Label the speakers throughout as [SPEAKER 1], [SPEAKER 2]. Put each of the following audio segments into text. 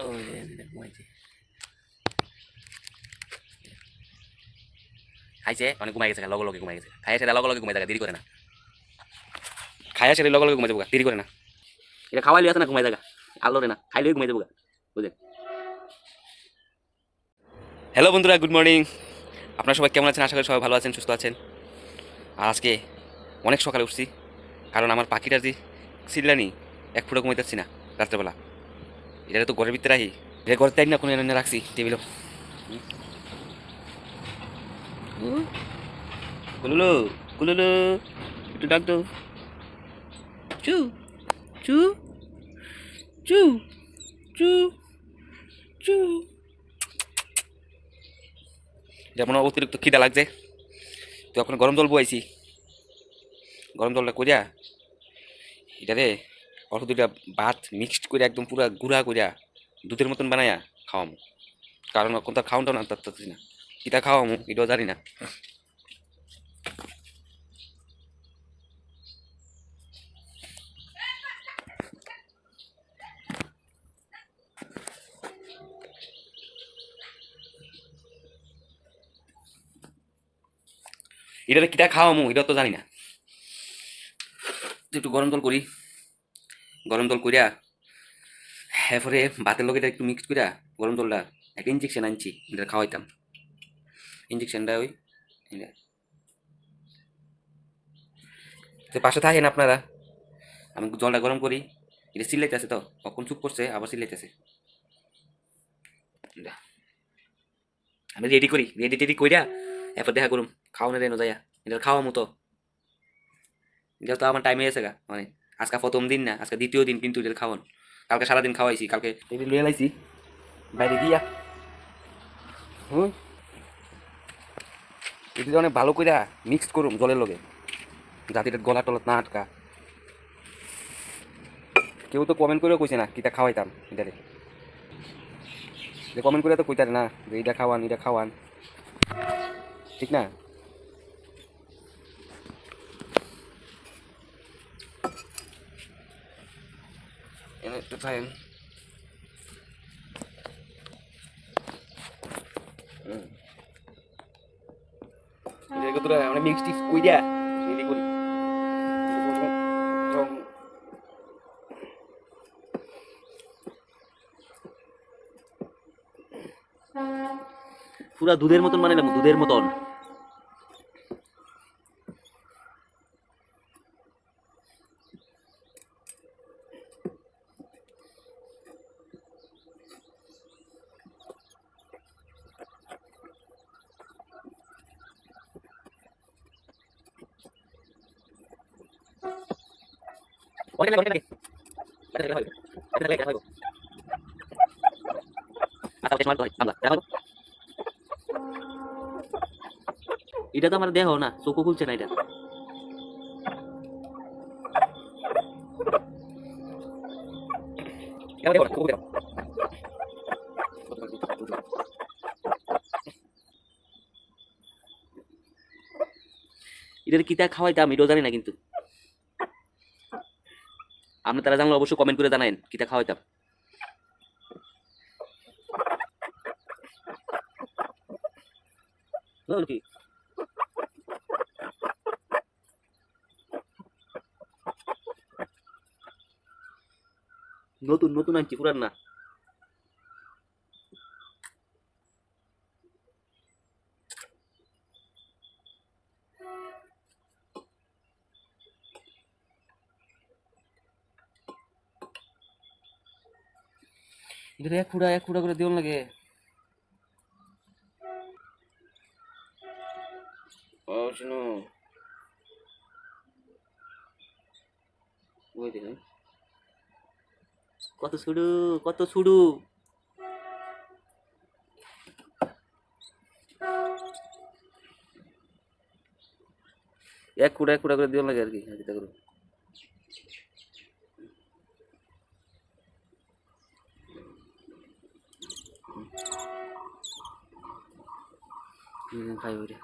[SPEAKER 1] ওই যে ঘুমাইছে, খাইছে মানে ঘুমাই গেছে, লগে লগে ঘুমাই গেছে, খাইয়া সেটা লগে লগে ঘুমাই থাকা, দেরি করে না, খাইয়া সেটা লগে লগে ঘুমাই যাবো, দেরি করে না, এটা খাওয়াই লিয়ে আছে না ঘুমাই থাকা, আলোরে না খাইলে ঘুমাই যাবো, বুঝলেন। হ্যালো বন্ধুরা, গুড মর্নিং। আপনারা সবাই কেমন আছেন? আশা করি সবাই ভালো আছেন, সুস্থ আছেন। আর আজকে অনেক সকালে উঠছি, কারণ আমার পাখিটার যে চিল্লানি এক ফুটো ঘুমাই যাচ্ছি না রাত্রেবেলা। এটা তো ঘরের ভিতরে রাখি, এটা ঘরের তাই না কোনো এনে রাখছি টেবিলও। কুলুলু, কুলুলু, একটু ডাক দাও। চু চু চু চু চু। যেমন অতিরিক্ত খিদা লাগছে, তো এখন গরম জল বইছি, গরম জলটা করিয়া এটারে অল্প দুইটা ভাত মিক্সড করে একদম পুরা গুঁড়া করিয়া দুধের মতন বানাইয়া খাওয়ামু। কারণ এখন তার খাওয়ানটাও না তারতেছি না, কিটা খাওয়ামু এটাও জানি না। এটারে কিটা খাওয়ামু এটাও তো জানি না। একটু গরম জল করি, গরম জল করিয়া এরপরে ভাতের লগে একটু মিক্স করিয়া গরম জলটা একটা ইঞ্জেকশন আনছি, এটা খাওয়াইতাম। ইঞ্জেকশনটা ওই তো পাশে থাকেন আপনারা, আমি জলটা গরম করি। এটা চিল্লাইতেছে তো, কখন চুপ করছে আবার চিল্লাইতেছে। আমি রেডি করি, রেডি টেডি কইরা এরপর দেখা করুম খাওয়ানো রেনো যাইয়া, এটা খাওয়া মতো। এটা তো আমার টাইম হয়েছে গা, মানে আজকে প্রথম দিন না, আজকে দ্বিতীয় দিন, কিন্তু এটা খাওয়ান কালকে সারাদিন খাওয়াইছি, কালকে টেবিল লুয়ে লাইছি বাইরে দিয়া। হুম, এটা অনেক ভালো কইরা মিক্সড করুম জলের লগে, যাতে এটা গলা টলত না আটকা। কেউ তো কমেন্ট করেও কইছে না কিটা খাওয়াইতাম এটারে, যে কমেন্ট করে তো কইতারে না যে এটা খাওয়ান এটা খাওয়ান, ঠিক না? এনে একটু খাইন। তোরা আমরা মিক্স টিক্স কইরা রেডি করি। পুরা দুধের মতন বানাইলাম, দুধের মতন। অনেক লাগে, অনেক লাগে, এটা লাগে হয়, এটা লাগে হয়। আচ্ছা বেশ মার তো হয় বাংলা দেখা হয়। এটা তো আমার দেহ না, চোখও খুলছে না এটা। এটা দেহ না, চোখও দেহ। এদের কিতা খাওয়াইতাম এটাও জানি না, কিন্তু আপনি তারা জানলে অবশ্যই কমেন্ট করে জানাইন কিতা খাওয়াইতাম। কি নতুন নতুন আনছি, পুরান না। এটা এক ফুড়া করে দিও লাগে। ও শুনো, ওই দেখেন কত ছুড়ু, কত ছুড়ু। এক ফুড়া করে দিও লাগে আর কি, চিন্তা করো। খাই ওইটা।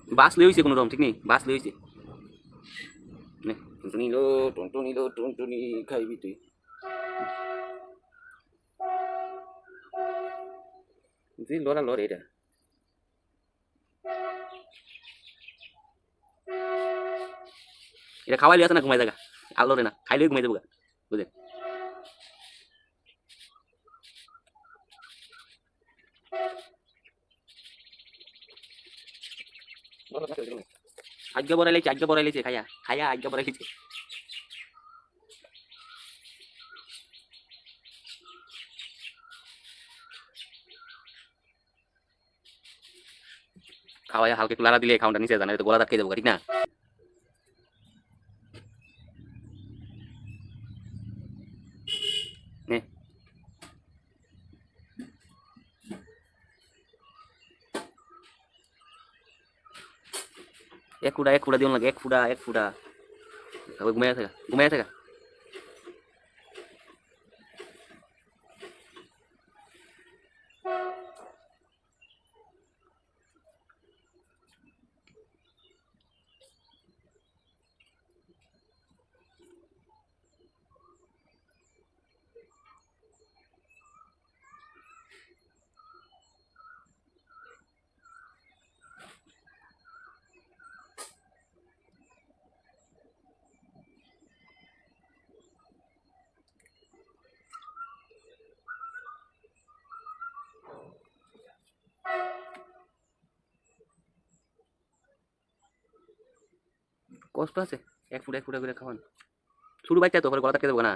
[SPEAKER 1] বাস লই হইছে কোনো রকম ঠিক নেই, বাস লই হইছে। নে টুনটুনি লো টুনটুনি খাইবি তুই। যে লড়া লড় এটা। এটা খাওয়াইলে আছে না ঘুমাই জায়গা, আর লড়ে না, খাইলেই ঘুমাই যাবো গা, বুঝলেন। আজ্ঞা বড়াই লাইছে খাইয়া খাইয়া আজ্ঞা বড়াই লাইছে। খাওয়াইয়া হালকা একটু লাড়া দিলে খাওয়াটা নিচে জানা, তো গলা দাঁত খেয়ে যাবো ঠিক না। নে এক ফুটা দিও লাগে, এক ফুটা ঘুমাইয়া থাকা। কষ্ট আছে, এক ফুটা করে খাওয়ান, ছোট বাচ্চা তো গলা দাঁত খেয়ে যাবো না।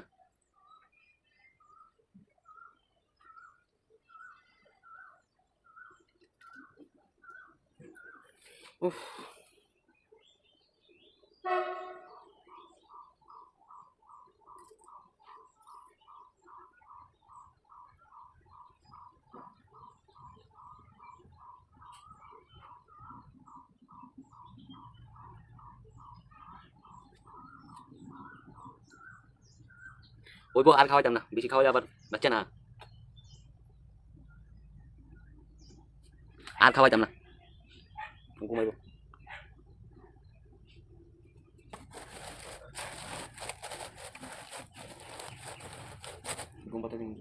[SPEAKER 1] উফ, ওই আর খাওয়াইতাম না, বেশি খাওয়াই আবার বাচ্চা না, আর খাওয়াইতাম না, ঘুমাইবো। ঘুম পাতে দিন।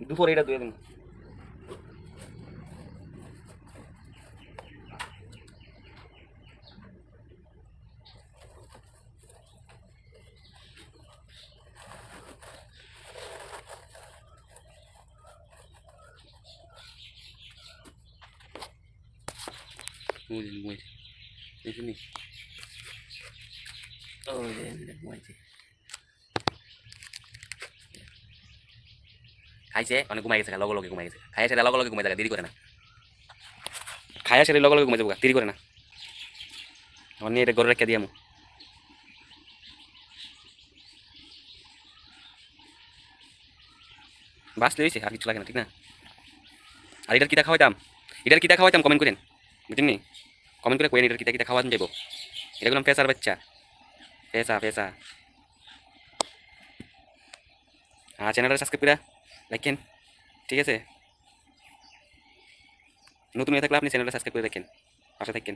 [SPEAKER 1] দুপুরে এটা দুয়ে দিন। ঘুমাইছে এখানে, ঘুমাইছে খাইছে অনেক ঘুমাই গেছে, লগে লগে ঘুমাই গেছে, খাইয়া সেটা লগে লগে ঘুমাই যাবে, দেরি করে না, খাইয়া সেটা লগে লগে ঘুমাই যাবো, দেরি করে না। আমার নিয়ে এটা ঘরে রেখে দিয়ামু। বাস লইছে আর কিছু লাগে না ঠিক না। আর এটার কিতা খাওয়াইতাম কমেন্ট করেন, বুঝলেন নি, কমেন্ট করে কইেন এটার কিতা খাওয়ান যাবো। এটা বললাম পেশার বাচ্চা, পেশা। হ্যাঁ, চ্যানেলটা সাবস্ক্রাইব করে রাখেন, ঠিক আছে। নতুন হয়ে থাকলে আপনি চ্যানেলটা সাবস্ক্রাইব করে রাখেন, পাশে থাকেন।